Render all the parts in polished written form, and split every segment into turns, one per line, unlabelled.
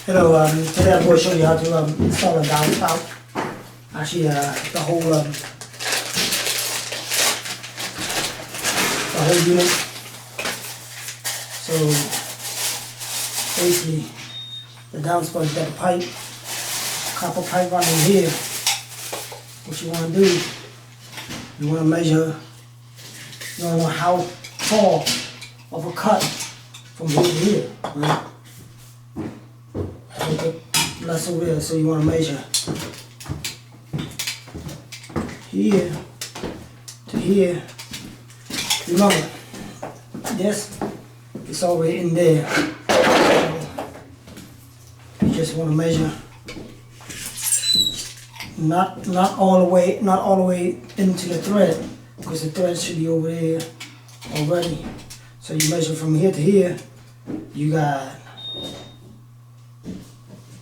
Hello, today I'm going to show you how to install a downspout. Actually, the whole unit. So basically, the downspouts got a pipe, copper pipe running here. What you want to do, you want to measure. You want to know how far of a cut from here to here, right? That's over there, so you want to measure here to here. Remember, this is already in there. You just want to measure, not all the way into the thread, because the thread should be over there already. So you measure from here to here. You got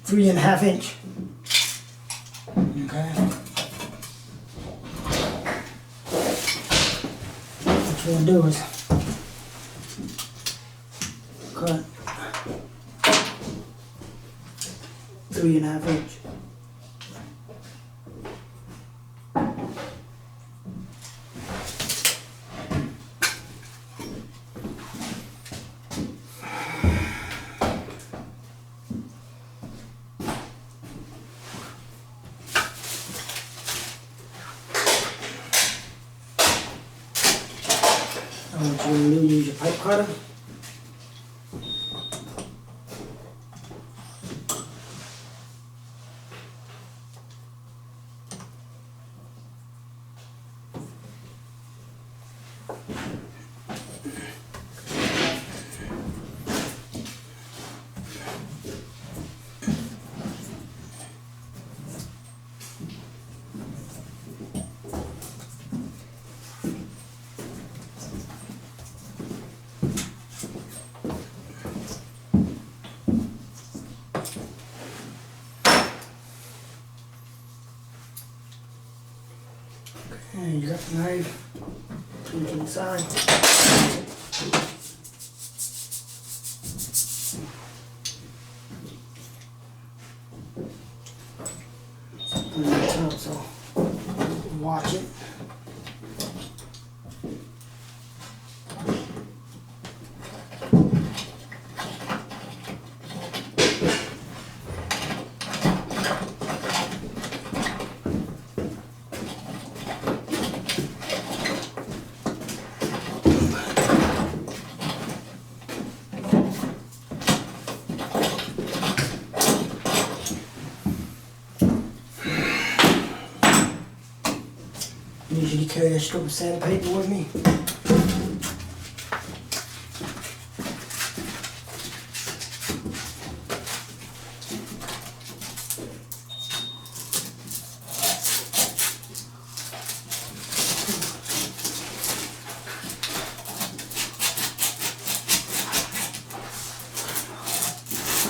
3.5 inch. Okay. What you want to do is cut 3.5 inch. What you want to do, use your pipe cutter. And you got the knife, put it inside. Put it on top, so watch it. Usually carry a strip of sandpaper with me.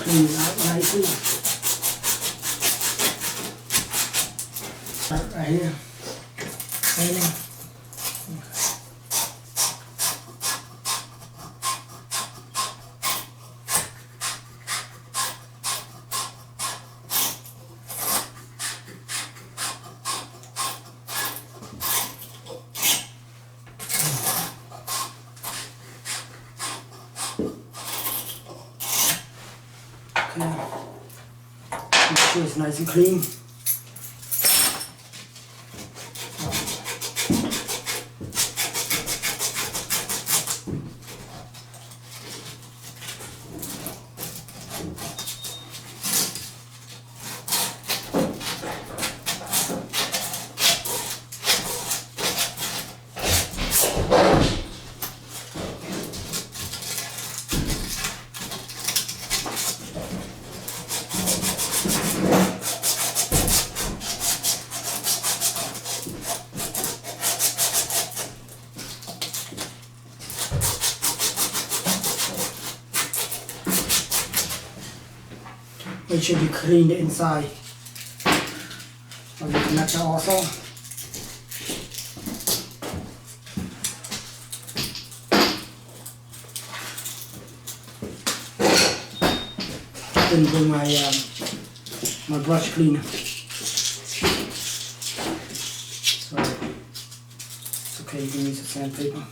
Clean it out nicely. Right here. Okay. Make sure it's nice and clean. Make sure you clean the inside of the connector also. didn't bring my my brush cleaner. So it's okay, you can use the sandpaper.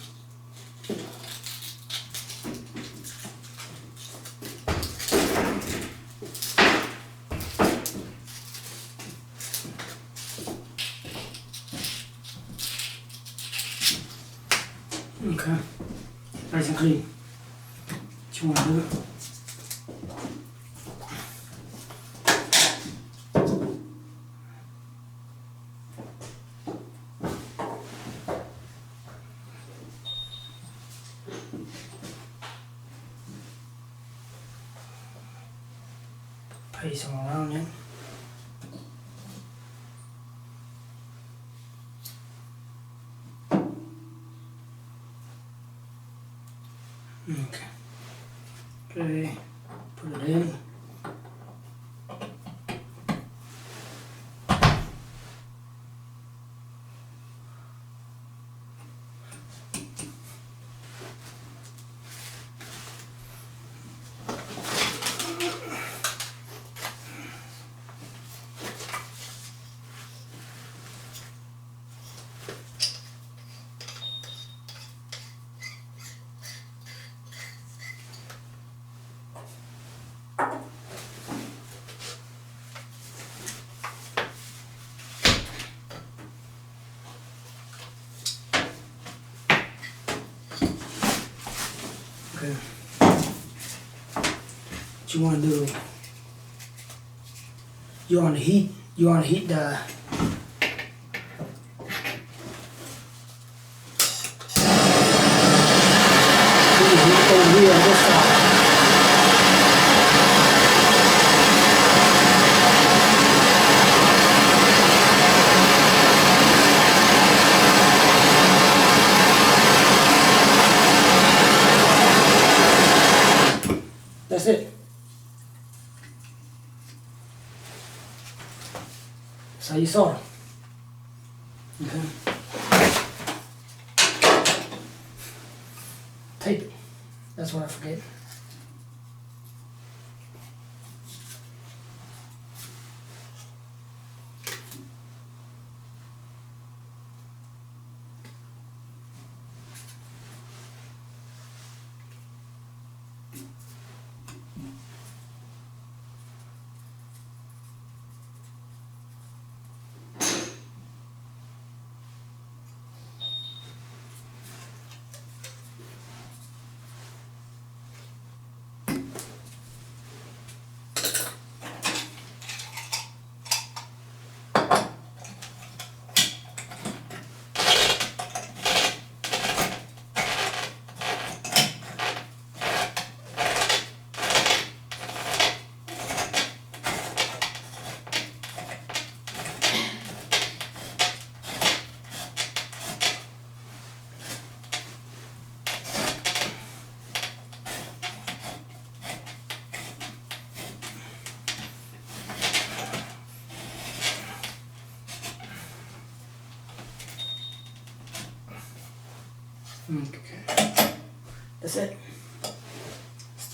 Okay, nice and clean. What you want to do? Paste them around it. Okay. Okay, put it in. Okay. What you want to do? You want to heat the over here on this side. That's it. That's how you solder. Okay. Tape it. That's what I forget. Okay. That's it.